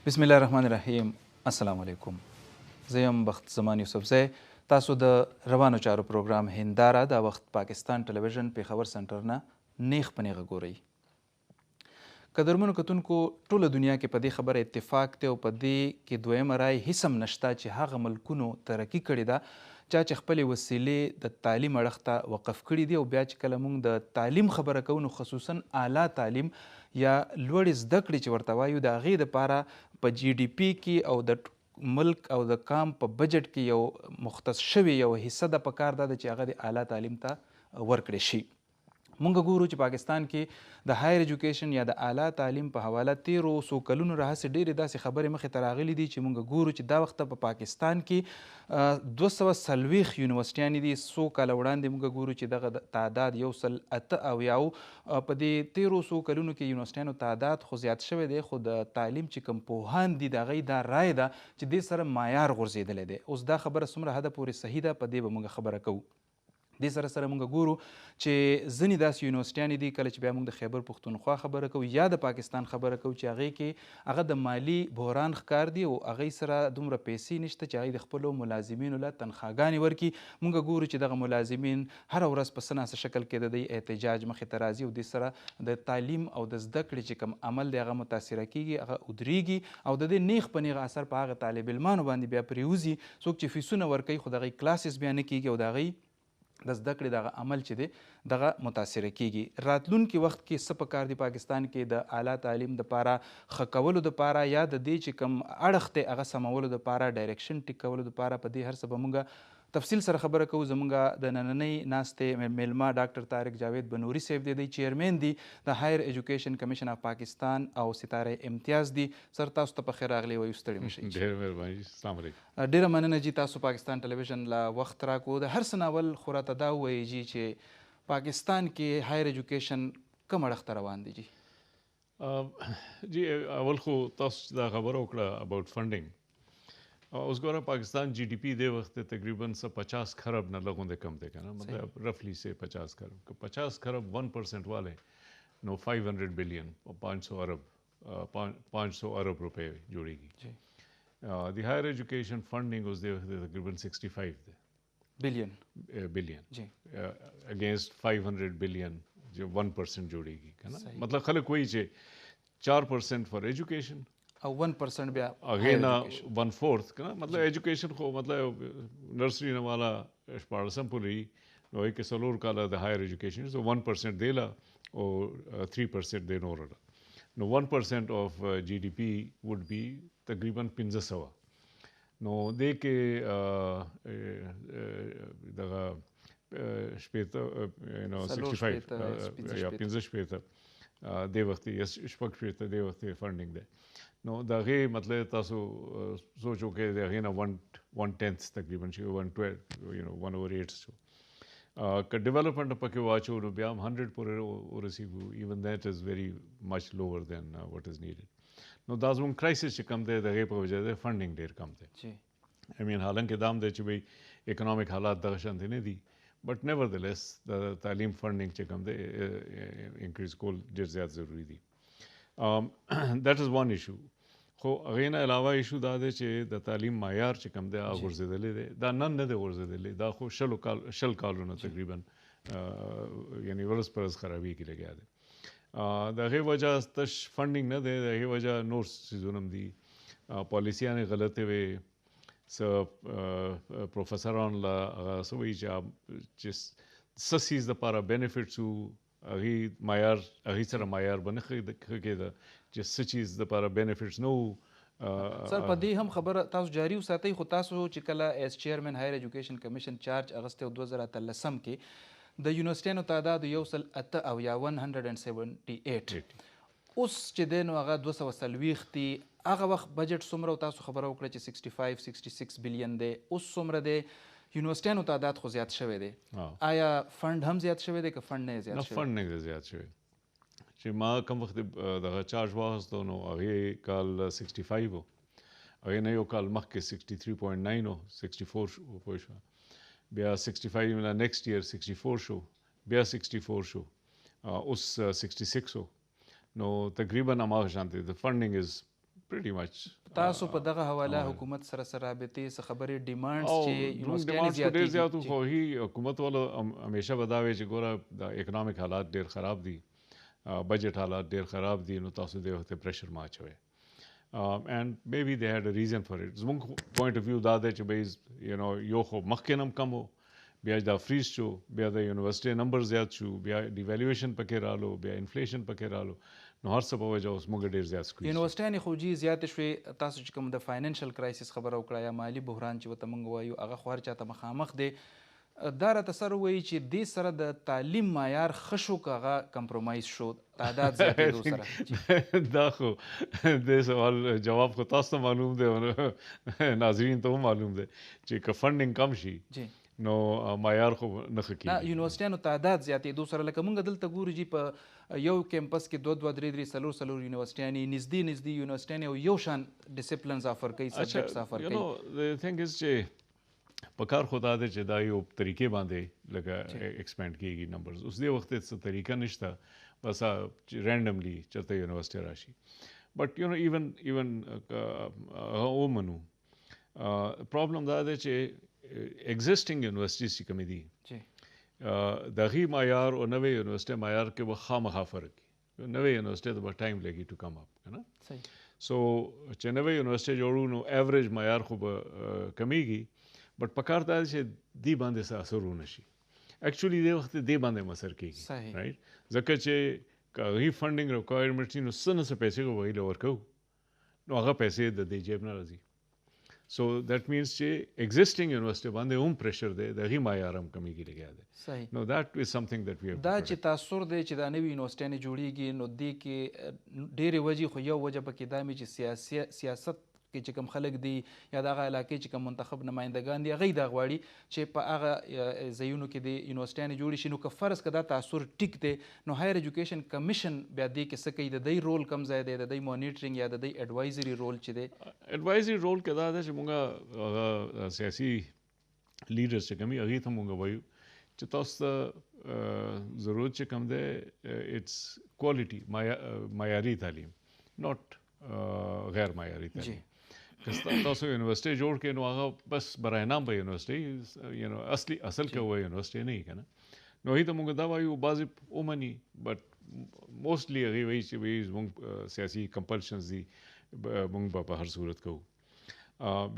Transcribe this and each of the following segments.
بسم الله الرحمن الرحیم. السلام علیکم. زه یم بخت زمان یوسفزی. تاسو د روانو چارو پروګرام هنداره د وخت پاکستان ټلویزیون پیښور سنټر نه نیغ په نیغه ګورئ. قدرمنو کتونکو، ټوله دنیا کې په دې خبره اتفاق دی او په دې کې دویمه رای هیڅ هم نشته چې هغه ملکونو ترقي کړې ده چا چې خپلې وسیلې د تعلیم اړخ ته وقف کړي دي، او بیا چې کله موږ د تعلیم خبره کوو نو خصوصا اعلی تعلیم یا لوړې زده کړې چې ورته وایو د هغې دپاره په جی ډي پي کې او د ملک او د کام په بجټ کې یو مختص شوې یو حصه ده پکار ده چې هغه د اعلی تعلیم ته ورکړې شي. مونږ ګورو چې پاکستان کې د هایر ایجوکیشن یا د اعلی تعلیم په حواله 1300 کلونو راهیسې ډېرې داسې خبرې مخې ته راغلي دي چې مونږ ګورو چې دا وخت په پاکستان کې 240 یونیورسټیانې دي. څو کاله وړاندې مونږ ګورو چې دغه تعداد 108 په دې 1300 کلونو کې یونیورسټیانو تعداد خو زیات شوی دی، خو د تعلیم چې کوم پوهان دي د هغوی دا رایه ده چې دې سره معیار غورځېدلی دی. اوس دا خبره څومره حده پورې صحیح ده په دې به مونږ خبره کوو. دې سره سره مونږ ګورو چې ځینې داسې یونیورسټیانې دي کله چې بیا مونږ د خیبر پښتونخوا خبره کوو یا د پاکستان خبره کوو چې هغې کې هغه د مالي بحران ښکار دي او هغوی سره دومره پیسې نشته چې هغوی د خپلو ملازمینو له تنخواګانې ورکړي. مونږ ګورو چې دغه ملازمین هره ورځ په څه ناسه شکل کې د دوی احتجاج مخې ته راځي او دې سره د تعلیم او د زده کړې چې کوم عمل دی هغه متاثره کیږي، هغه ودرېږي او د دې نیغ په نیغه اثر په هغه طالب علمانو باندې بیا پرېوځي. څوک چې فیسونه ورکوي خو د هغوی کلاسز بیا نه کیږي او د هغوی د زده کړې دغه عمل چې دی دغه متاثره کیږي. راتلونکي وخت کې څه پکار دي پاکستان کې د اعلی تعلیم دپاره ښه کولو دپاره یا د دې چې کوم اړخ دی هغه سمولو دپاره ډایرکشن ټیک کولو دپاره په دې هر څه به مونږ تفصیل سره خبره کوو. زمونږ د نننۍ ناستې میلمه ډاکټر طارق جاوید بنوري صاحب دی، چیرمین دی د هایر ایجوکیشن کمیشن اف پاکستان او ستاره امتیاز دی. سر تاسو ته پخیر راغلی وایو، ستړي مشئ. ډېره مهرباني. السلام علیکم. ډېره مننه جي، تاسو پاکستان ټلویزیون له وخت راکړو. د هر څه نه اول خو راته دا ووایي جي چې پاکستان کې هایر ایجوکیشن کوم اړخ ته روان دی جي؟ جی اول خو تاسو چې دا خبره وکړه اباوټ فنډینګ، اوس ګوره پاکستان جی ډي پی دې وخت تقریباً 50 خرب نه لغونده کم دی که نه، مطلب رفلی سے 50 خرب که 50 خرب 1% والے نو 500 بلین 500 ارب روپے جوړیږي. دی ہائر ایجوکیشن فنڈنگ اس دے وقت تقریباً 65 بلین اگینسٹ 500 بلین جو 1% جوړیږي که نه. مطلب خلک وایي چې 4% فار ایجوکیشن او 1% بیا هغې نه 1/4 که نه. مطلب ایجوکیشن خو مطلب نرسري نه والا شپاړسم پورې نو هغې کې 4 کاله د هایر ایجوکیشن سو 1% دی له او 3% دی نور له نو 1% آف جی ډي پی وډ بی تقریباً 1500. نو دې کې دغه شپېته نو 65 یا 15 دې وخت یا شپږ شپېته دې وخت فنډینګ دی. نو د هغې مطلب تاسو سوچ وکړئ د هغې نه 1/10 تقریباً شي 1/8 شو. که ډیولپمنټ پکې واچو نو بیا هم 100 پورې ورسېږو. ایون دیٹ از ویری مچ لوور دین وٹ از نیډډ. نو دا زموږ کرایسس چې کم دی د هغې په وجه دی فنډینګ ډېر کم دی. آی مین حالانکه دا هم دی چې وایي اکنامک حالات دغه شانتې نه دي، بٹ نیور د لیس د تعلیم فنډینګ چې کم دی انکریز کول ډېر زیات ضروري دي. دیٹ از ون ایشو. خو هغې نه علاوه ایشو دا دی چې د تعلیم معیار چې کم دی هغه غورځېدلی دی. دا نن نه دی غورځېدلی، دا خو 10 کالونه تقریباً یعنې ورځ پر ورځ خرابېږي لګیا دی. د هغې وجه تش فنډینګ نه دی، د هغې وجه نور څیزونه هم دي. پالیسیانې غلطې وې، څه پروفیسران له هغه څه وایي چې څه څیز دپاره بینیفټس وو هغې معیار هغې سره معیار به نه ښه کېده چې څه چیز دپاره بینیفټس نه وو. سر په دې هم خبره تاسو جاري وساتئ، خو تاسو چې کله ایز چیرمن هایر ایجوکیشن کمیشن چارج اخیستی او 2013 کې د یونیورسټیانو تعداد 108 او یا 178 اوس چې دی نو هغه 240 دي. هغه وخت بجټ څومره و تاسو خبره وکړه چې 65-66 بلین دی. اوس څومره دی؟ یونیورسټیانو تعداد خو زیات شوی دی. آیا فنډ هم زیات شوی دی که فنډ نه زیات شوی؟ نه فنډ نه زیات شوی. چې ما کوم وخت دغه چارج واخیستو نو هغې کال 65 و، هغې نه یو کال مخکې 63.9 و 64 شو پوه شوه. بیا 65 نه نیکسټ ایئر 64 شو، بیا 64 شو، اوس 66 و. نو تقریباً هماغه شان دی. د فنډینګ از pretty much تاسو په دغه حواله حکومت سره رابطې څه خبرې ډیمانډز چې یونیورسيټیانو زیاتې خو هي حکومت ولو همیشه بداوي چې ګوره د اکونومیک حالات ډیر خراب دي بجټ حالات ډیر خراب دي نو تاسو دې وخت پریشر ما اچوي and maybe they had a reason for it زموږ point of view دا دی چې بھئی یو خو مخکې هم کم و بیا دا فریز شو بیا د یونیورسيټي نمبر زیات شو بیا ډیویلویشن پکې رالو بیا انفلیشن پکې رالو نو هر څه په وجه اوس موږ ډیر زیات سکوي یونیورسيټي خو جی زیات شوي تاسو چې کوم د فاینانشل کرایسس خبره وکړه یا مالی بحران چې وته موږ وایو هغه خو هر چاته مخامخ دی دا راته سره وایي چې دې سره د تعلیم معیار ښه شو که هغه کمپرومایز شو تعداد زیاتېدو سره دا خو دې سوال جواب خو تاسو ته معلوم دی ناظرین ته هم معلوم دی چې که فنډینګ کم شي نو معیار خو نه ښه کېږي یونیورسيټیانو تعداد زیاتېدو سره لکه موږ دلته ګورو چې په یو کیمپس کې 2 3 یونیورسيټیانې نږدې یونیورسيټیانې او یو شان ډسپلنز افر کوي سبجیکټس افر کوي the thing is چې په کار خو دا دی چې دا یو طریقې باندې لکه ایکسپینډ کېږي نمبرز اوس دې وخت څه طریقه نشته بس رینډملی چېرته یونیورسيټي راشي بټ ایون ومنو پرابلم دا دی چې ایگزسټینګ یونیورسيټیز چې کومې دي د هغې معیار او نوې یونیورسيټي معیار کې به خامخا فرق وي نوې یونیورسيټي ته به ټایم لګي ټو کم اپ که نه سو چې نوې یونیورسيټي جوړو نو ایوریج معیار خو به کمیږي بټ پکار دا چې دې باندې څه اثر ونه شي ایکچولی دې وخت دې باندې اثر کېږي رایټ ځکه چې که هغې فنډینګ ریکوایرمنټ شي نو څه نه څه پیسې خو به هغې له ورکوو نو هغه پیسې د دې جیب نه راځي سو دیٹ مینس چې ایگزسټینګ یونیورسيټي باندې هم پریشر دی د هغې معیار هم کمیږي لګیا دی نو دیٹ از سمثینګ دیٹ وی دا چې تاثر دی چې دا نوې یونیورسيټیانې جوړېږي نو دې کې ډېرې وجې خو یو وجه پکې دا مې چې سیاست کې چې کوم خلک دي یا د هغه علاقې چې کوم منتخب نمایندګان دي هغوی دا غواړي چې په هغه ځایونو کې د یونیورسيټیانې جوړې شي نو که فرض که دا تاثر ټیک دی نو هایر ایجوکیشن کمیشن بیا دې کې څه کوي د دوی رول کم ځای دی د دوی مانیټرینګ یا د دوی ایډوایزري رول چې دی ایډوایزري رول کې دا دی چې موږ سیاسي لیډرز چې کوم هغې ته موږ وایو چې تاسو ته ضرورت چې کوم دی اټس کوالټي معیاري تعلیم ناٹ غیر معیاري تعلیم که تاسو یونیورسيټي جوړ کړئ نو هغه بس برای نام به یونیورسيټي اصل کې هو یونیورسيټي نه وي که نه نو هغې ته موږ دا وایو بعضې ومني بټ موسټلی هغې وایي چې زموږ سیاسي کمپلشنز دي موږ به په هر صورت کوو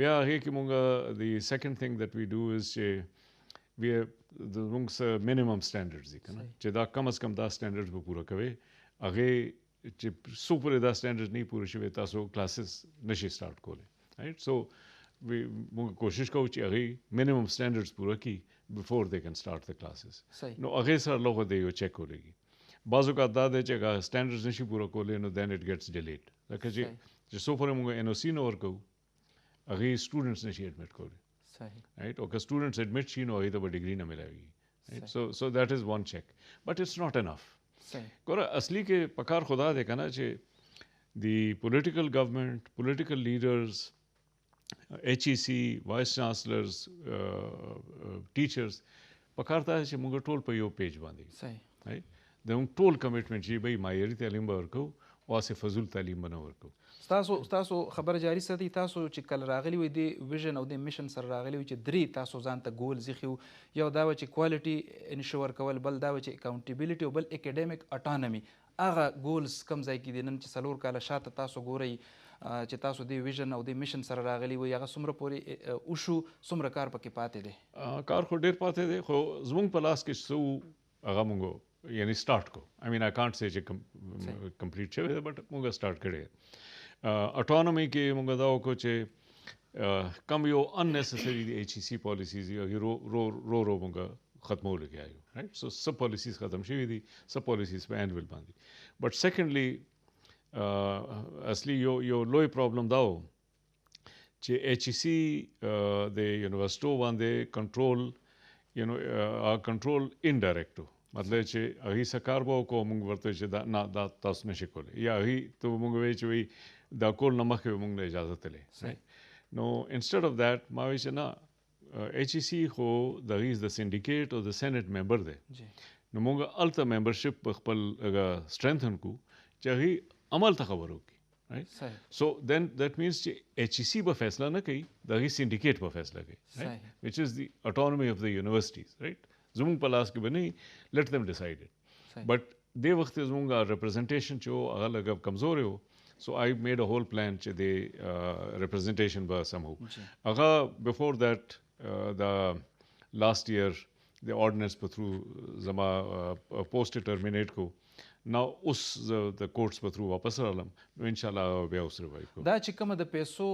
بیا هغې کې موږ د سیکنډ تھنګ دیٹ وی ډو از چې زموږ څه مینیمم سټینډرډز دي که نه چې دا کم از کم دا سټینډرډز به پوره کوئ هغې چې څو پورې دا سټینډرډ نه پوره شوی تاسو کلاسز نشي سٹارټ کولی رایټ سو موږ کوشش کوو چې هغې مینیمم سټینډرډز پوره کړي بفور دے کین سٹارټ د کلاسز نو هغې سره لږ دی یو چیک ولګي بعض اوقات دا دی چې هغه سټینډرډز نشي پوره کولی نو دین اټ ګیټس ډیلیډ لکه چې څو پورې موږ NOC نه ورکوو هغې سټوډنټس نشي ایډمټ کولی رایټ او که سټوډنټس ایډمټ شي نو هغې ته به ډګري نه ملاویږي سو دیٹ از ون چیک بٹ اٹس ناٹ انف ګوره اصلي کې پکار خدا دی که نه چې دی پولیټیکل ګورمنټ پولیټیکل لیډرز HEC وایس چانسلرز ټیچرز پکار دا چې موږ ټول په یو پیج باندې رایټ د موږ ټول کمیټمنټ چې بھئی معیاري تعلیم به ورکوو واسې فضول تعلیم به نه ورکوو تاسو خبره جاري ساتئ تاسو چې کله راغلي وئ د ویژن او د میشن سره راغلي وئ چې 3 تاسو ځان ته ګولز ایښي وو یو دا و چې کوالټي انشور کول بل دا و چې اکاونټیبلټي او بل اکیډمیک اټانومي هغه ګولز کم ځای کې دي نن چې 4 کاله شاته تاسو ګورئ چې تاسو د ویژن او د میشن سره راغلي وئ هغه څومره پورې وشو څومره کار پکې پاتې دی کار خو ډېر پاتې دی خو زموږ په لاس کې څه هغه موږ یعنی سٹارټ کو آئی مین آئی کانٹ سے چې کمپلیټ شوی دی بټ موږ سٹارټ کړی اټانومي کې موږ دا وکړو چې کم یو اننیسسري HEC پالیسیز هغې رو موږ ختمولو کې آیو رایټ سو سب پالیسیز ختم شوي دي سب پالیسیز په اینول باندې بٹ سیکنډلی اصلي یو لوی پرابلم دا و چې HEC د یونیورسټو باندې کنټرول انډایرکټ و مطلب چې هغې څه کار به وکړو موږ ورته چې دا تاسو نشئ کولی یا هغې ته به موږ وایي چې وایي دا کول نه مخکې به موږ له اجازه تللی نو انسټیډ اف دیٹ ما وایي چې نه HEC خو د هغې د سینډیکیټ او د سینټ ممبر دی نو موږ هلته ممبرشپ په خپل سټرینتھن کړو چې هغې عمل ته خبر وکړي right? So then that means HEC पर फैसला ना कही, the syndicate पर फैसला कही, right? Which is the autonomy of the universities, right? ज़ुमुंग पलास के बने, let them decide it. But दे वक्त ज़ुमुंगा representation चो अगल अगब कमज़ोर हो, so I made a whole plan चे दे representation बा समूह. अगा before that the last year the ordinance पर through Zaman post terminate को. Now, the courts पर through वापस रालम, इंशाल्लाह बया उस रिवाइव को. دا چې کومه د پیسو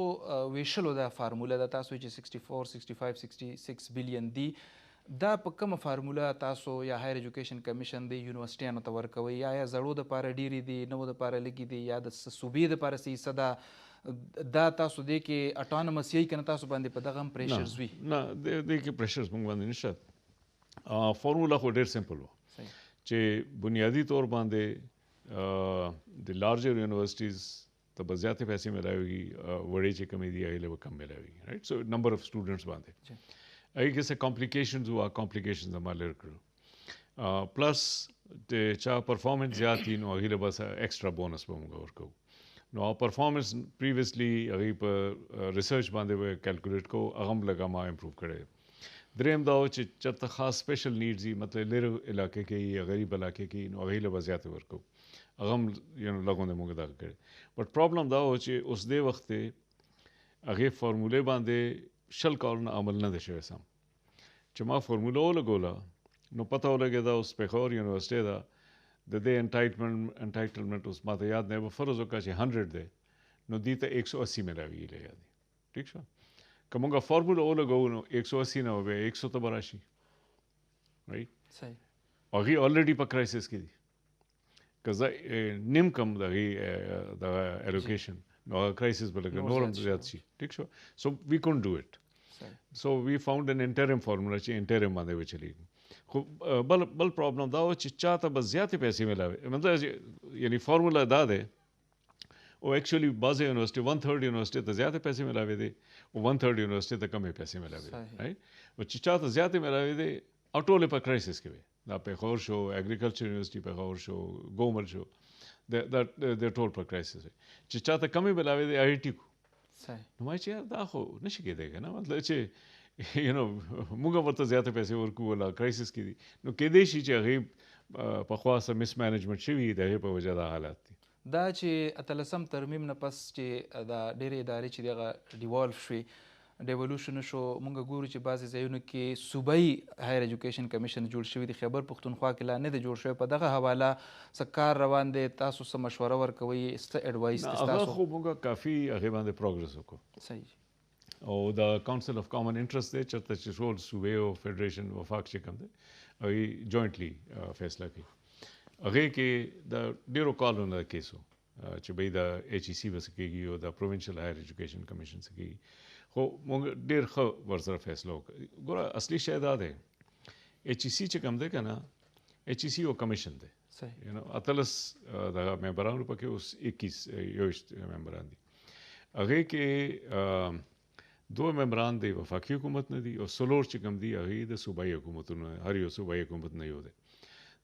ویشلو دا فارموله د تاسو چې 64 65 66 بلین دی دا په کومه فارموله تاسو یا هایر ایجوکیشن کمیشن دی یونیورسيټانو ته ورکوي یا زړو د پاره ډیری دی نو د پاره لګي دی یا د صوبې د پاره سي صدا دا تاسو دی کې اټونومس یې کنه تاسو باندې په دغه پریشرز وي نه د کې پریشرز موږ باندې نشته فارموله خو ډیر سمپل و چې بنیادی طور باندې د لارجر یونیورسيټیز ته به زیاتې پیسې ملاوي وړې چې کمې دي هغې له به کم ملاوي رایټ سو نمبر اف سټوډنټس باندې هغې کې څه کمپلیکیشنز وه کمپلیکیشنز زما لرې کړو پلس د چا پرفارمنس زیات وي نو هغې له به څه ایکسټرا بونس به موږ ورکوو نو پرفارمنس پریویسلی هغې په ریسرچ باندې به کیلکولیټ کوو هغه هم لږه ما امپروو کړی دریم دا و چې چېرته خاص سپیشل نیډز وي مطلب لرې علاقې کې یا غریب علاقې کې نو هغې له به زیاتې ورکوو هغه هم لږ موږ دغه کړی بټ پرابلم دا و چې اوس دې وخت هغې فارمولې باندې شل کالونه عمل نه دی شوی سم چې ما فارموله ولګوله نو پته ولګېده اوس پېښور یونیورسټۍ ده د دې انټایټلمنټ اوس ما ته یاد نه به فرض وکړه چې 100 دی نو دې ته 180 ملاویږي یاد ٹھیک شو که موږ فارموله ولګوو نو 180 نه به 100 ته به راشي رایټ صحیح هغې الریډي په کرایسس کې دي که زه نیم کم د هغې د ایلوکیشن نو هغه کرایسس به لږ نور هم زیات شي ټیک شو سو وی کونټ ډو اټ سو وی فاوند ان انټرم فارموله چې انټرم باندې به چلیږي خو بل پرابلم دا و چې چا ته به زیاتې پیسې ملاوي مطلب یعنی فارموله دا دی او ایکچولی بعضې یونیورسټي 1/3 یونیورسټي ته زیاتې پیسې ملاوي دي او 1/3 یونیورسټي ته کمې پیسې ملاوي دي رایټ او چې چا ته زیاتې ملاوي دي او ټولې په کرایسس کې وي دا پېښور شو اګریکلچر یونیورسټي پېښور شو ګومل شو د ټول په کرایسس وي چې چا ته کمې ملاوي دي آی ټي کو نو ما چې یار دا خو نشي کېدی که نه مطلب چې یو نو موږ ورته زیاتې پیسې ورکوو ولا کرایسس کې دي نو کېدی شي چې هغې پخوا څه مس مینجمنټ شوي د هغې په وجه دا حالات دي دا چې اتلسم ترمیم نه پس چې دا ډېرې ادارې چې دغه ډیوالف شوي ډیولوشن شو مونږ ګورو چې بعضې ځایونو کې صوبایي هایر ایجوکیشن کمیشن جوړ شوي دي خیبر پښتونخوا کې لا نه دی جوړ شوی په دغه حواله څه کار روان دی تاسو څه مشوره ورکوئ څه ایډوایس دی هغه خو مونږ کافي هغې باندې پروګرس وکړو صحیح او د کاونسل اف کامن انټرست دی چېرته چې ټول صوبې او فیډریشن وفاق چې کوم دی هغوی جوینټلی فیصله کوي هغې کې د ډېرو کالونو د کیس و چې بهی د ایچ ای سی به څه کېږي او د پروونشل هایر ایجوکیشن کمیشن څه کېږي خو موږ ډېر ښه ورسره فیصله وکړه ګوره اصلي شی دا دی ایچ ای سی چې کوم دی که نه ایچ ای سی یو کمیشن دی اتلس دغه ممبرانو پکې اوس 21 ممبران دي هغې کې 2 ممبران د وفاقي حکومت نه دي او څلور چې کوم دي هغې د صوبایي حکومتونو هر یو صوبایي حکومت نه یو دی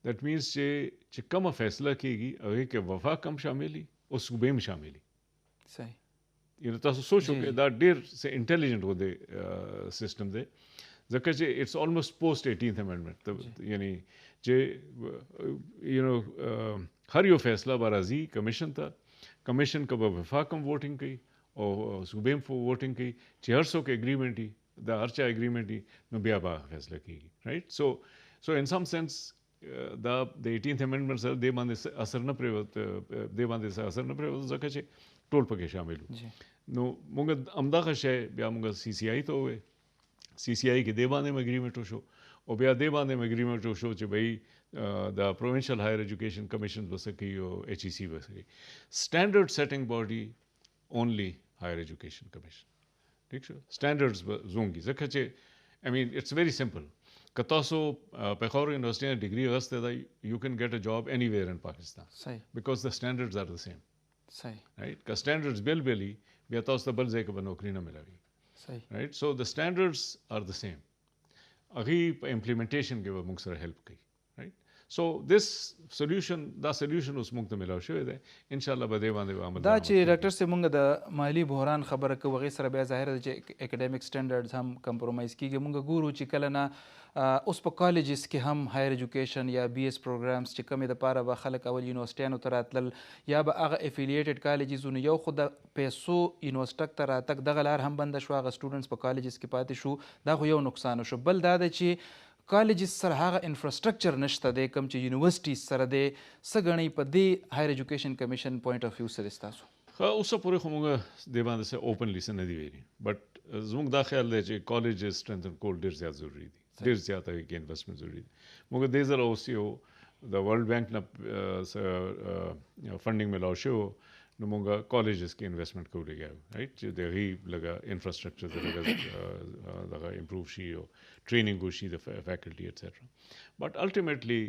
دیٹ مینس چې کومه فیصله کېږي هغې کې وفاق هم شامل وي او صوبې هم شامل وي صحیح نو تاسو سوچ وکړئ دا ډېر څه انټیلیجنټ غوندې سیسټم دی ځکه چې اټس آلموسټ پوسټ 18th امینډمنټ یعنی چې یو نو هر یو فیصله به راځي کمیشن ته کمیشن که به وفاق هم ووټینګ کوي او صوبې هم ووټینګ کوي چې هر څوک اګریمنټ وي د هر چا اګریمنټ وي نو بیا به فیصله کېږي رایټ سو ان سم سینس دا د 18th امینډمنټ سره دې باندې اثر نه پرېوت ځکه چې ټول پکې شامل وو نو موږ همدغه شی بیا موږ سی سی آی ته وویل سی سی آی کې دې باندې هم اګریمنټ وشو او بیا دې باندې هم اګریمنټ وشو چې بهی د پروونشل هایر ایجوکیشن کمیشن به څه کوي او ایچ ای سی به څه کوي سټینډرډ سیټینګ باډي اونلی هایر ایجوکیشن کمیشن ٹھیک شو سټینډرډز به زونګي ځکه چې آی مین اټس ویری سمپل که تاسو پېښور یونیورسټۍ نه ډګري اخیستې ده یو کین ګیټ ا جاب اینی ویر ان پاکستان بیکاز د سټینډرډز آر د سیم رایټ که سټینډرډز بیل وي بیا تاسو ته بل ځای کې به نوکري نه ملاوي رایټ سو د سټینډرډز آر د سیم هغې په امپلیمنټیشن کې به موږ سره هیلپ کوي رایټ So this solution اوس موږ ته ملاو شوی دی ان شاء الله به دې باندې عمل دا چې ډاکټر صاحب موږ د مالی بحران خبره کوو هغې سره بیا ظاهره ده چې اکیډمیک سټنډرډز هم کمپرومایز کیږي موږ ګورو چې کله نه اوس په کالجز کې هم هایر ایجوکیشن یا بی ایس پروګرامز چې کمې دپاره به خلک اول یونیورسټیانو ته راتلل یا به هغه افیلیټډ کالجزونو یو خو د پیسو یونیورسټک ته راتګ دغه لار هم بنده شو هغه سټوډنټس په کالجز کې پاتې شو دا خو یو نقصان شو بل دا ده چې کالجز سره هغه انفراسټرکچر نشته دی کوم چې یونیورسټیز سره دی څه ګڼئ په دې هایر ایجوکیشن کمیشن پوینټ اف ویو سره ستاسو اوسه پورې خو موږ دې باندې څه اوپنلی څه نه دي ویلي بټ زموږ دا خیال دی چې کالجز سټرنتھن کول ډېر زیات ضروري دي ډېر زیات هغې کې انویسټمنټ ضروري دي موږ دې ځله اوس یو د ورلډ بینک نه فنډینګ میلاو شوی نو موږ کالجز کې انویسټمنټ کولی کېږو رایټ چې د هغې لږه انفراسټرکچر د لږه دغه امپروو شي او ټریننګ وشي د فیکلټي ایټسیټرا بټ الټیمیټلی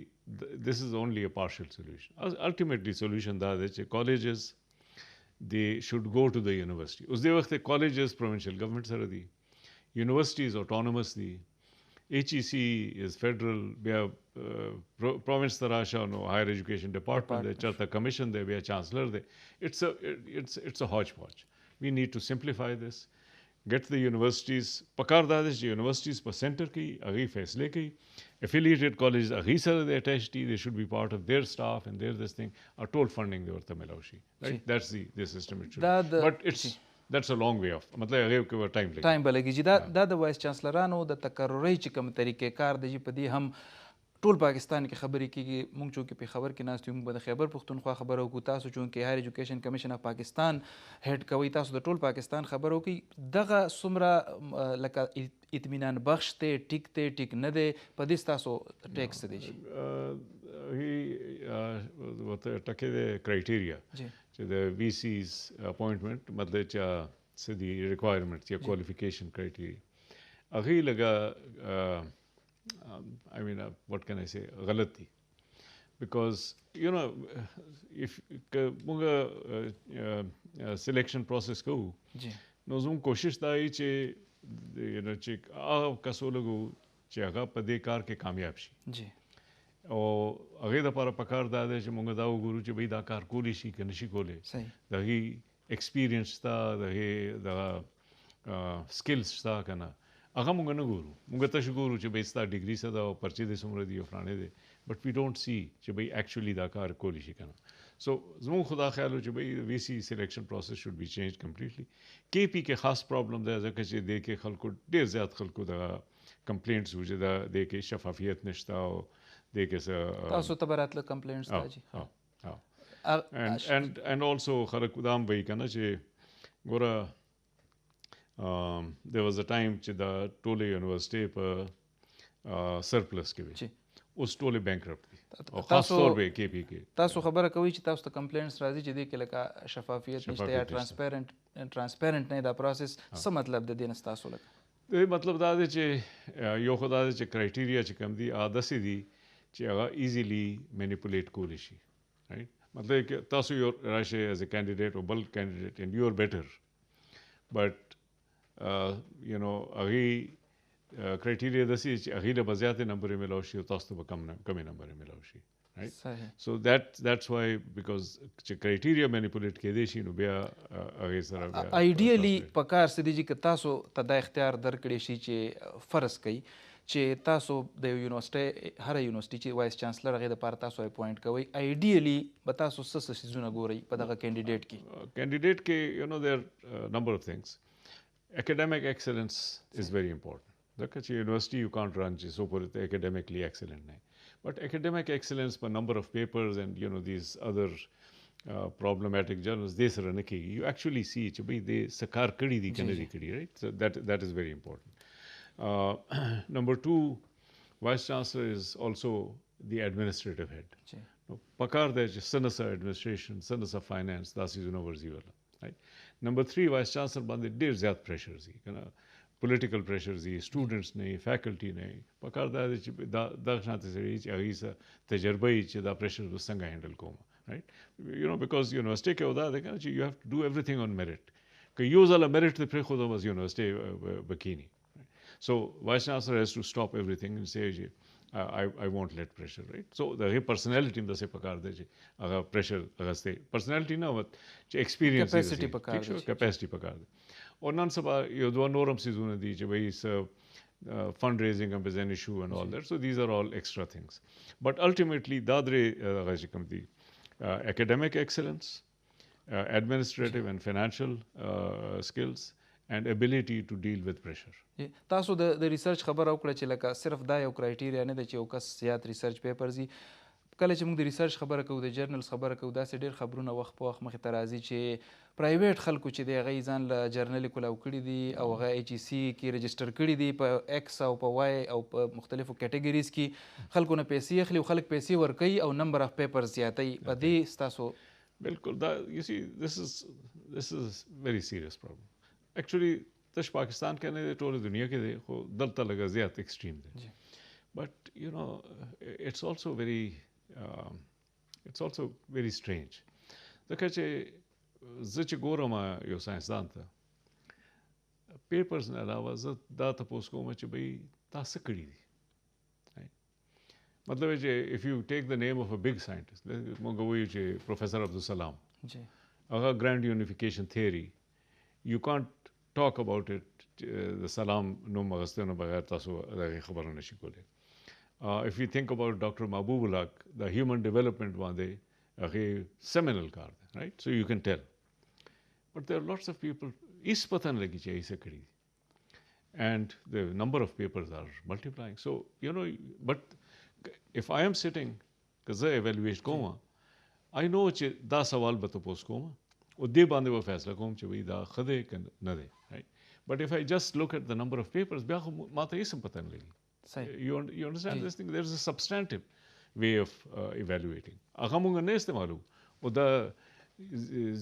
this is only a partial solution. Ultimately solution دا دی چې colleges they should go to the university. اوس دې وخت colleges provincial government سره دي universities autonomous دي HEC is federal بیا province ته راشه نو higher education department دی چېرته commission دی بیا chancellor دی it's a hodgepodge. We need to simplify this. Get the universities پکار دا دی چې universities په center کې هغې فیصلې کوي affiliated colleges هغې سره دی attached دي they should be part of their staff and their this thing or total funding دی ورته میلاو شي right that's the system it should be but that's a long way off مطلب هغې کې ټایم لګي ټایم به لګي چې دا د وایس چانسلرانو د تکررۍ چې کوم طریقې کار دی په دې هم ټول پاکستان کې خبرې کېږي موږ چونکې په خبر کې ناست یو موږ به د خیبر پښتونخوا خبره وکړو تاسو چونکې هایر ایجوکیشن کمیشن اف پاکستان هیډ کوئ تاسو د ټول پاکستان خبره وکړئ دغه څومره لکه اطمینان بخش دی ټیک دی ټیک نه دی په دې ستاسو ټیکس څه دی ورته ټکې دی کرایټیریا چې د وی سیز اپوینټمنټ مطلب چې څه دي ریکوایرمنټ یا کوالیفیکیشن کرایټیریا هغې لږه I mean, what can I say? غلط دي because you know if موږ selection process کوو نو زموږ کوشش دا وي چې چې هغه کسو لګو چې هغه په دې کار کې کامیاب شي او هغې دپاره پکار دا دی چې موږ دا وګورو چې بھئی دا کار کولی شي که نشي کولی د هغې ایکسپیرینس شته د هغې دغه سکلز شته که نه هغه موږ نه ګورو موږ تاسو ګورو چې بھئی ستا ډیګري څه ده او پرچې دې څومره دي او فلانې دی بټ وی ډونټ سی چې بھئی ایکچولی دا کار کولی شي که نه سو زموږ خو دا خیال و چې بھئی وی سی سلیکشن پروسیس شوډ بی چینج کمپلیټلی کې پی کې خاص پرابلم دی ځکه چې دې کې خلکو ډېر زیات خلکو دغه کمپلینټس وو چې دې کې شفافیت نشته او دې کې څه تاسو ته به راتله کمپلینټس دا جي and also خلک دا هم وایي که نه چې ګوره there was a time چې د ټولې یونیورسټۍ په سرپلس کې وي اوس ټولې بینکرپټ دي او خاص طور په کې پی کې تاسو خبره کوئ چې تاسو ته کمپلینټس راځي چې دې کې لکه شفافیت نشته یا ټرانسپیرنټ نه دا پروسس څه مطلب د دې نه ستاسو لکه د مطلب دا دی چې یو خو دا دی چې کرایټیریا چې کوم دي داسې دي چې هغه ایزیلی مینیپولیټ کولی شي رایټ مطلب کې تاسو یو راشئ ایز ا کینډیډیټ او بل کینډیډیټ اینډ یو آر بیټر بټ you know هغې کرایټیریا داسې چې هغې له به زیاتې نمبرې میلاو شي او تاسو ته به کمې نمبرې میلاو شي right so that's why because چې کرایټیریا مینیپولیټ کېدی شي نو بیا هغې سره بیا آیډیلي په کار څه دی چې که تاسو ته دا اختیار درکړی شي چې فرض کوي چې تاسو د یو یونیورسټۍ هره یونیورسټي چې وایس چانسلر هغې دپاره تاسو اپوینټ کوئ آیډیلي به تاسو څه څیزونه ګورئ په دغه کینډیډیټ کې you know there are number of things academic excellence is very important ځکه چې یونیورسټي یو کانټ رن چې څو پورې ته academically excellent نه but academic excellence په number of papers and you know these other problematic journals دې سره نه کېږي you actually see چې بھئی دې څه کار کړي دي که نه دي کړي right so that is very important number 2 vice chancellor is also the administrative head پکار دی چې څه نه څه administration څه نه څه finance دا څیزونه ورځي ولا right number 3 vice chancellor باندې ډېر زیات پریشر دي که نه پولیټیکل پریشر دي سټوډنټس نه فیکلټي نه پکار دا دی چې دغه شانتې سړي چې هغې څه تجربه وي چې دا پریشر به څنګه هینډل کوم رایټ you know because یونیورسټۍ کې دا دی که نه چې you have to do everything on merit که یو ځله میرټ دې پرېښودو بس یونیورسټۍ به کښېني so vice chancellor has to stop everything and say I won't let pressure, right? So the personality in the se pakar de pressure agaste personality na what experience capacity pakar de or non saba yo do norm season di je bhai fundraising is an issue and all that, so these are all extra things, but ultimately dadre gajikam di academic excellence, administrative and financial skills and ability to deal with pressure. تاسو د ریسرچ خبر او کړه چې لکه صرف دا یو کرایټیریا نه ده چې یو کس زیات ریسرچ پیپرز یي کله چې موږ د ریسرچ خبره کوو د جرنلز خبره کوو داسې ډېر خبرونه وخت په وخت مخې ته راځي چې پرایویټ خلکو چې دی هغه ځان له جرنل کولاو کړي دي او هغه ایچ ای سی کې رجسټر کړي دي په ایکس او په واي او په مختلفو کیټګریز کې خلکو نه پیسې اخلي او خلک پیسې ورکوي او نمبر اف پیپرز زیاتوي په دې ستاسو بالکل دا you see this is very serious problem actually تش پاکستان کې نه ټول دنیا کې دی خو دلته لږ زیات ایکسټریم دی but you know it's also very strange ځکه چې زه چې ګورم یو ساینسدان ته پیپرز نه علاوه زه دا تپوس کوم چې بھئی تا څه کړي دي مطلب چې if you take the name of a big scientist مونږ وایو چې پروفیسر عبدالسلام هغه grand unification theory you can't talk about it the salam نوم اغستنو بغیر تاسو دغه خبرونه نشي کولی if you think about Dr. Mahbubul Haq the human development باندې هغه seminal کار دی right so you can tell but there are lots of people اس پته نه لګي چې ایسه کړي and the number of papers are multiplying so you know but if I am sitting که زه evaluate کوم I know چې دا سوال به تاسو کوم او دې باندې به فیصله کوم چې وای دا خده کې نه دی right but if I just look at the number of papers بیا خو ماته هیڅ پته نه لګي you understand this thing there is a substantive way of evaluating هغه مونږ نه استعمالو او دا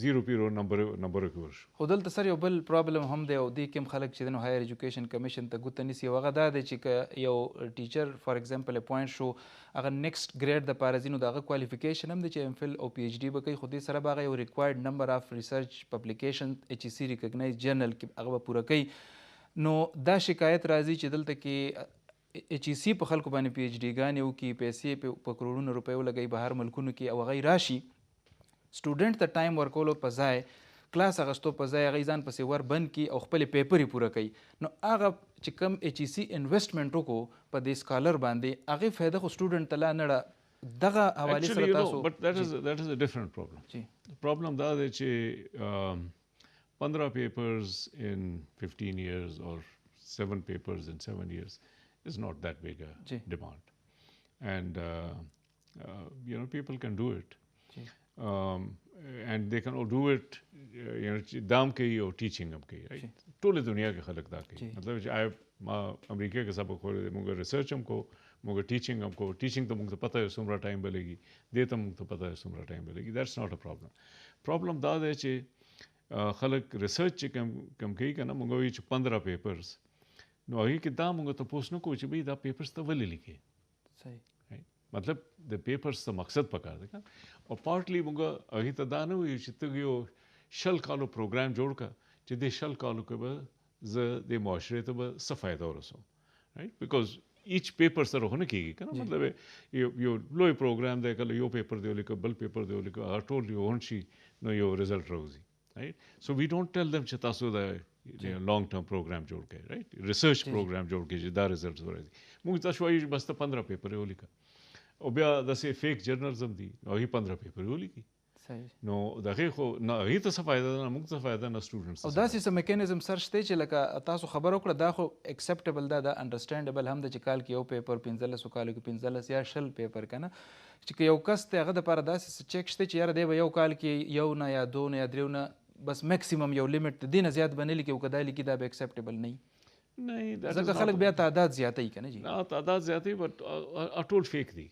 زیرو پیرو نمبر کې خو دلته سر یو بل پرابلم هم دی او دې کوم خلک چې د هایر ایجوکیشن کمیشن ته ګوته نیسي هغه دا دی چې یو ټیچر فار ایگزامپل اپوینټ شو هغه نیکسټ ګریډ د پاره ځینو دغه کوالیفیکیشن هم دی چې ام فل او پی ایچ ډي به کوي خو دې سره به هغه یو ریکوایرډ نمبر اف ریسرچ پبلیکیشن ایچ ای سی ریکګنایز جرنل کې هغه به پوره کوي نو دا شکایت راځي چې دلته کې ایچ ای سی په خلکو باندې پی ایچ ډي ګانې وکړي پیسې په کروڑونو روپۍ ولګوي بهر ملکونو کې او هغه راشي سټوډنټ ته ټایم ورکولو په ځای کلاس اغستو په ځای هغه ځان پسې ور بند کړي او خپلې پیپرې پوره کوي نو هغه چې کوم ایچ ای سی انویسټمنټ وکړو په دې سکالر باندې هغې فایده خو سټوډنټ ته لا نه دغه حوالې سره تاسو but that is a different problem the problem دا دی چې 15 papers in 15 years or 7 papers in 7 years is not that big a demand and you know people can do it and they can all do it you know دام کوي او ټیچینګ هم کوي right ټول دنیا کې خلک دا کوي مطلب چې ما امریکا کې سبق خوري موږ ریسرچ هم کو موږ ټیچینګ هم کو ټیچینګ ته موږ ته پته ہے څومره ټایم بلګي دې ته موږ ته پته ہے څومره ټایم بلګي that's not a problem دا دی چې خلک ریسرچ چې کم کوي کنه موږ وایو چې 15 پیپرز نو هغه کې دا موږ ته پوښتنه کوو چې بھئی دا پیپرز ته ولې لیکي صحیح مطلب د پیپرز څه مقصد پکار دی او پارټلی موږ هغه ته دا نه وایو چې ته یو شل کالو پروګرام جوړ کا چې د شل کالو کې به زه د معاشره ته به څه فایده ورسوم رائټ بیکاز ایچ پیپر سره هونه کیږي کنه مطلب یو لوی پروګرام دی کله یو پیپر دی ولیکو بل پیپر دی ولیکو هغه ټول یو هونشي نو یو رزلټ راوځي رائټ سو وی ډونټ ټیل دم چې تاسو دا لانګ ټرم پروګرام جوړ کړئ رائټ ریسرچ پروګرام جوړ کړئ چې دا رزلټس ورځي موږ تاسو وایو بس ته 15 پیپر ولیکو او بیا داسې فیک جرنلز هم دي او هغې 15 پیپر ولیکي نو د هغې خو نه هغې ته څه فایده ده نه موږ ته فایده نه سټوډنټس او داسې څه میکانیزم سر شته چې لکه تاسو خبره وکړه دا خو اکسپټیبل ده دا انډرسټینډیبل هم ده چې کال کې یو پیپر 15 کالو کې 15 یا شل پیپر که نه چې که یو کس ته هغه دپاره داسې چیک شته چې یاره دی به یو کال کې یو نه یا دو نه یا دریو نه بس میکسیمم یو لیمټ دې نه زیات به نه لیکي او که دا لیکي دا به اکسپټیبل نه وي ځکه خلک بیا تعداد زیاتوي که نه جي تعداد زیاتوي بټ ټول فیک دي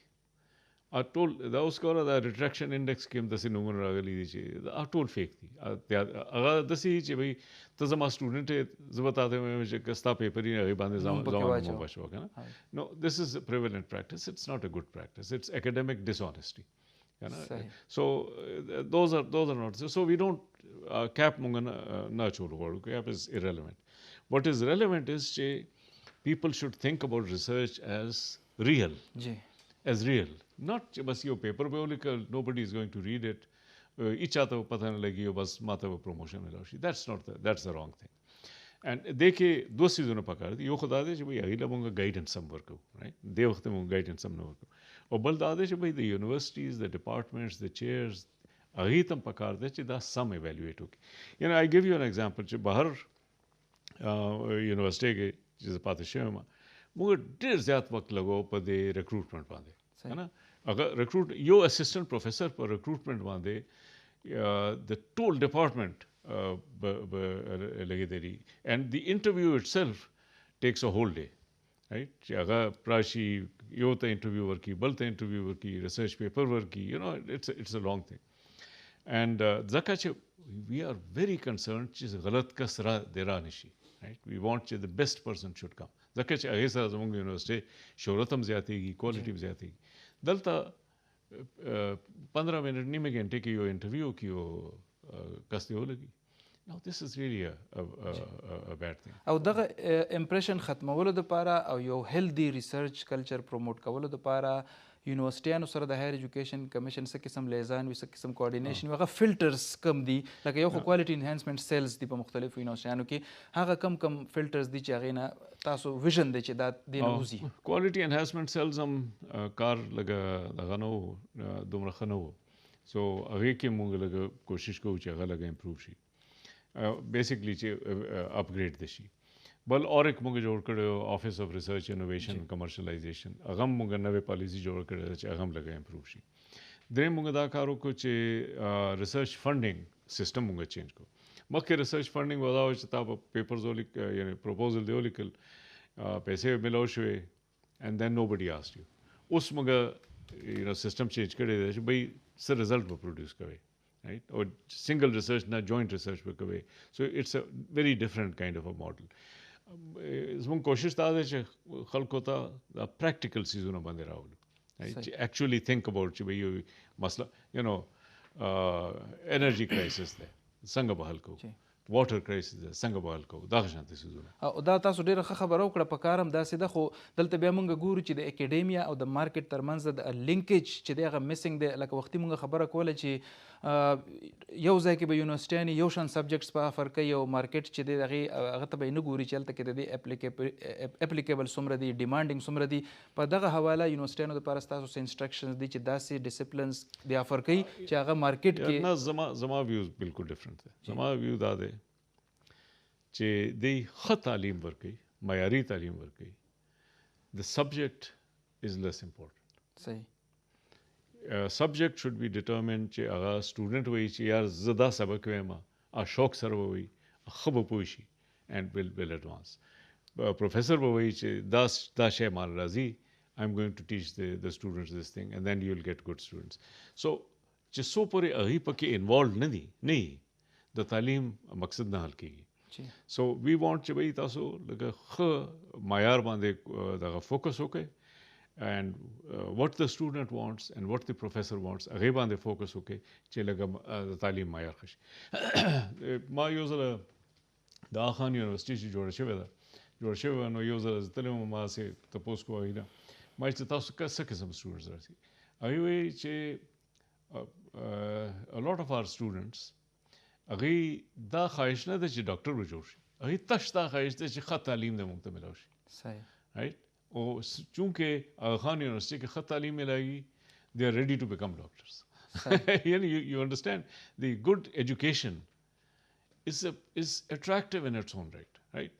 ټول دا اوس کوله دا ریټریکشن انډیکس کې هم داسې نومونه راغلي دي چې دا ټول فیک دي هغه داسې چې بھئی ته زما سټوډنټ یې زه به تا ته وایم چې که ستا پیپر یې هغې باندې ځان نوم واچوه که نه نو دس از prevalent practice it's not a good practice it's academic dishonesty so those are not so we don't cap مونږ نه چولو غواړو cap is irrelevant what is relevant is چې people should think about research as real. Ji As real. Not just your paper biological, nobody is going to read it. Each other pata na lagi bas mata promotion milashi. That's the wrong thing. And देखे दो चीज़ों ने पकड़ दी यो खुदा दे कि भाई अगला मुंगा guidance some work हो, right? दे वक्त मुंगा guidance some no work. और बल दादे कि भाई the universities, the departments, the chairs, अगी तम पकड़ दे कि that some evaluate होगी. You know, I give you an example. कि बाहर यूनिवर्सिटी के जिस पातशे में मुझे ढेर ज़्यादा वक्त लगो पर दे recruitment बांधे, है ना? अगर recruit यो assistant professor पर recruitment बांधे, the whole department लगे देरी, and the interview itself takes a whole day, right? अगर प्राशी यो तो interview वर्की, बल तो interview Varkey, research paper Varkey, you know, it's a long thing. And ज़काचे we are very concerned चीज़ गलत का सरा देरा Nishi, right? We want the best person should come. ज़काचे अगे सारा ज़मंग यूनिवर्सिटी शोहरतम ज़्यादा की, quality ज़्यादा की. दलता 15 मिनट नहीं में घंटे की यो इंटरव्यू की यो कसते हो लगी. Now this is really a bad thing. او دغه امپریشن ختمولو د پاره او یو هیلدی ریسرچ کلچر پروموټ کولو د پاره یونیورسيټانو سره د هایر ایجوکیشن کمیشن څخه قسم لیزان وي څخه قسم کوارډینیشن وغه فلټرز کم دي لکه یو کوالټي انهانسمنت سیلز دی په مختلفو یونیورسيټانو کې هغه کم فلټرز دي چې هغه نه تاسو ویژن دی چې دا د نوزي کوالټي انهانسمنت سیلز هم کار لګه دغه نو دومره خنو سو هغه کې مونږ لګه کوشش کوو چې هغه لګه امپروو شي basically upgrade the shi. Bal और एक मुंगे जोड़ कर Office of Research Innovation and Commercialization अगम मुंगे नवे पॉलिसी जोड़ कर अगम लगे improve shi. दे मुंगे दाकारों को चे research funding system मुंगे change को. मक्के research funding वाला हो चता papers ओलिक यानी proposal दे ओलिकल पैसे मिलाओ शुए and then nobody asked you. उस मुंगे system change करे दे भाई सर result वो produce करे. Right? Or single research, not joint research work away. So it's a very different kind of a model. इसमें कोशिश था कि खल्क होता the practical चीज़ों ना बंदे Rahul. Right? Actually think about कि भाई ये मसला, you know, energy crisis है, संग बहाल को, water crisis है, संग बहाल को, दाखशांति चीज़ों ना. او دا تاسو ډیره ښه خبره وکړه په کارم داسې ده خو دلته بیا مونږ ګورو چې د اکیډیمیا او د مارکیټ ترمنځ د لینکیج چې دی هغه میسنګ دی لکه وختي مونږ خبره کوله چې یو ځای کې به یونیورسيټیانې یو شان سبجیکټس په افر کوي او مارکیټ چې دی هغه ته به یې نه ګوري چې هلته کې د دې اپلیکیبل څومره دي ډیمانډینګ څومره دي په دغه حواله یونیورسيټیانو دپاره ستاسو څه انسټرکشنز دي چې داسې ډسپلنز دی افر کوي چې هغه مارکیټ کې نه زما ویوز بالکل ډیفرنٹ دی. زما ویو دا دی چې دی ښه تعلیم ورکوي, معیاري تعلیم ورکوي. The subject is less important. صحیح. Subject should be determined چې هغه student وایي چې یار زه دا سبق وایم شوق سره وایي ښه به پوه شي and will advance. Professor به وایي چې دا شی مال راځي I'm going to teach the students this thing and then you'll get good students. So چې څو پورې هغې پکې involved نه دي نه د تعلیم مقصد نه حل کېږي. So we want چې بھئی تاسو لکه ښه معیار باندې دغه فوکس وکړئ and what the student wants and what the professor wants هغې باندې فوکس وکړئ چې لکه د تعلیم معیار ښه شي. ما یو ځله د آخان یونیورسټي چې جوړه شوې ده جوړه شوې وه نو یو ځله زه تللی وم ما هسې تپوس کوه هغې نه ما چې تاسو څه قسم سټوډنټس راسي هغې وایي چې a lot of our students هغې دا خواهش نه ده چې ډاکټر به جوړ شي هغې تش دا خواهش ده چې ښه تعلیم د موږ ته میلاو شي. صحیح. رایټ او چونکې آغا خان یونیورسٹی کې ښه تعلیم میلاږي they are ready to become doctors. you understand the good education is attractive in its own right?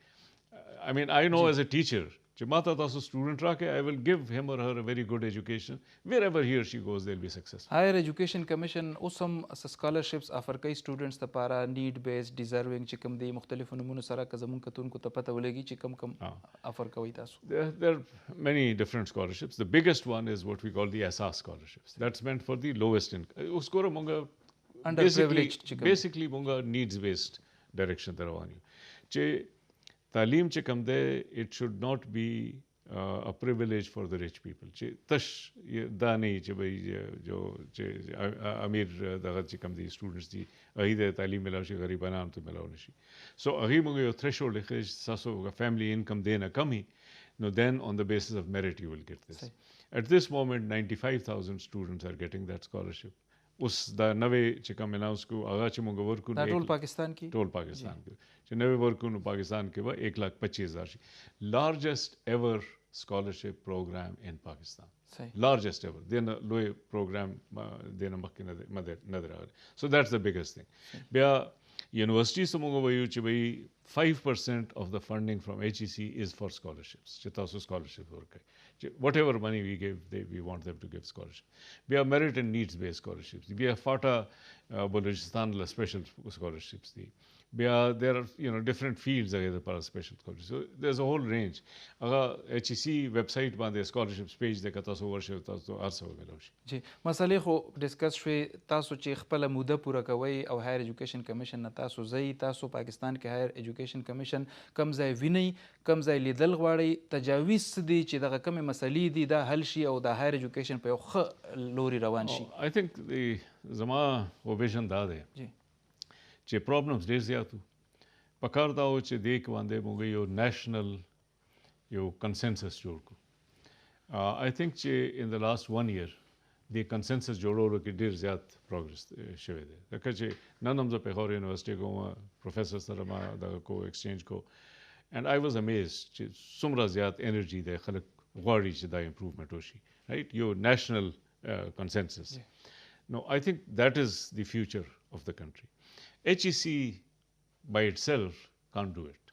I mean I know as a teacher چې ما ته تاسو student راکې I will give him or her a very good education wherever he or she goes they'll be successful. Higher Education Commission اوس هم scholarships افر کوي students لپاره need based deserving چې کوم دي مختلفو نمونو سره که زمونږ کتونکو ته پته ولګي چې کم افر کوي تاسو. There are many different scholarships. The biggest one is what we call the SAS scholarships. That's meant for the lowest income. اوس ګوره مونږ basically مونږ needs based direction ته روان یو چې تعلیم چې کوم دی it should not be a privilege for the rich people چې تش دا نه چې بھئی جو چې امیر دغه چې کوم دي students دي هغې د تعلیم میلاو شي غریبانو ته میلاو نه شي. سو هغې موږ یو threshold ایښی چې ستاسو family income دی نه کم وي then on the basis of merit you will get this. At this moment 95,000 students are getting that scholarship. اوس دا نوې چې کوم اناونس کو هغه چې موږ ورکو دا ټول پاکستان کې چې نوې ورکو نو پاکستان کې به 1,25,000 شي لارجسٹ ایور scholarship program in Pakistan. Largest ever. Then a low program so that's the biggest thing. Bia university samongo vayu chi bhai 5% of the funding from HEC is for scholarships. Chitasu scholarship work. Whatever money we give, we want them to give scholarship. Bia merit and needs based scholarships. Bia FATA Balochistan special scholarships. There are different fields for special scholarships. So there's a whole range. Aga HEC website باندې scholarships page د تاسو ورشي تاسو ارسو ملوشي. جی مسلې خو ډیسکس شوي تاسو چې خپل موده پوره کوي او هایر ایجوکیشن کمیشن نه تاسو تاسو پاکستان کې هایر ایجوکیشن کمیشن کم ځای ویني کم ځای لیدل غواړي تجاویز دي چې دغه کم مسلې دي دا حل شي او د هایر ایجوکیشن په یو ښه لوري روان شي. I think زما ویژن دا دی چې پرابلمز ډېر زیات وو پکار دا و چې دې کې باندې موږ یو نیشنل یو کنسنسس جوړ کړو. I think چې in the last 1 year د کنسنسس جوړولو کې ډېر زیات پروګرس شوی دی ځکه چې نن هم زه پېښور یونیورسټي کوم پروفیسر سره ما دغه کو ایکسچینج کو and I was amazed چې څومره زیات انرژي دی خلک غواړي چې دا امپروومنټ وشي رایټ یو نیشنل کنسنسس. No, I think that is the future of the country. HEC by itself can't do it.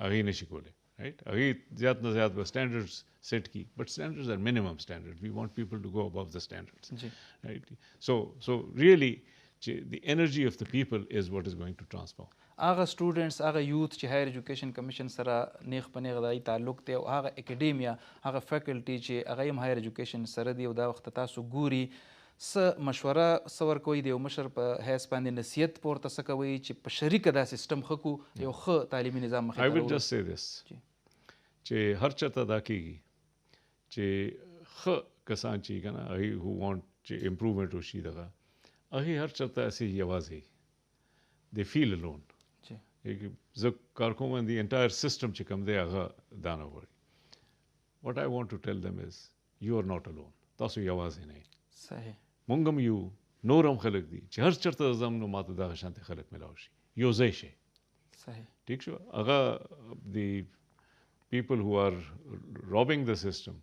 Aghi nahi kole, right? Aghi zyada na zyada standards set ki, but standards are minimum standards. We want people to go above the standards, right? So really, the energy of the people is what is going to transform. هغه سټوډنټس هغه یوث چې هایر ایجوکیشن کمیشن سره نیغ په نیغ دای تعلق دی او هغه اکیډیمیا هغه فیکلټي چې هغه هم هایر ایجوکیشن سره دی او دا وخت تاسو ګوري څه مشوره څه ورکوئ د یو مشر په حیث باندې نصیحت پورته څه کوئ چې په شریکه دا سیسټم ښه کړو یو ښه تعلیمي نظام مخې ته I will just say this چې هر چاته دا کېږي چې ښه کسان چې که نه هغوی who want چې امپروومنټ وشي دغه هغوی هر چاته هسې یوازې they feel alone. زه کار کوم the entire system چې کوم دی هغه دا نه غواړي. What I want to tell them is you are not alone. تاسو یوازې نه یې. صحیح. مونږ هم یو نور هم خلک دي چې هر چېرته ځم نو ماته دغه شانتې خلک میلاو شي یو ځای شي. صحیح. ټیک شو هغه the people who are robbing the system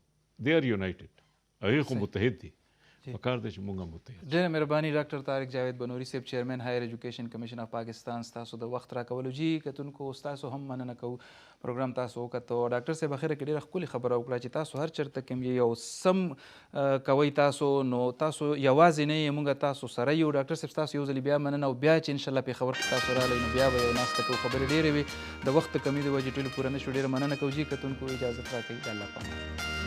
they are united. هغوی خو متحد دي پکار دی چې مونږ هم متحد. ډېره مهرباني ډاکټر طارق جاوید بنوري صاحب چیرمین هایر ایجوکیشن کمیشن اف پاکستان ستاسو د وخت راکولو جي کتونکو ستاسو هم مننه کوو پروګرام تاسو وکتو. ډاکټر صاحب اخره کې ډېره ښکلې خبره وکړه چې تاسو هر چېرته کې یو سم کوئ تاسو نو تاسو یوازې نه یې موږ تاسو سره یو. ډاکټر صاحب ستاسو یو ځلې بیا مننه او بیا چې انشاءالله پېښور کې تاسو راغلی نو بیا به یو ناسته کوو خبرې ډېرې وي د وخت د کمي د وجې ټولې پوره نه شو. ډېره مننه کوو جي کتونکو اجازت راکوي د الله پامان.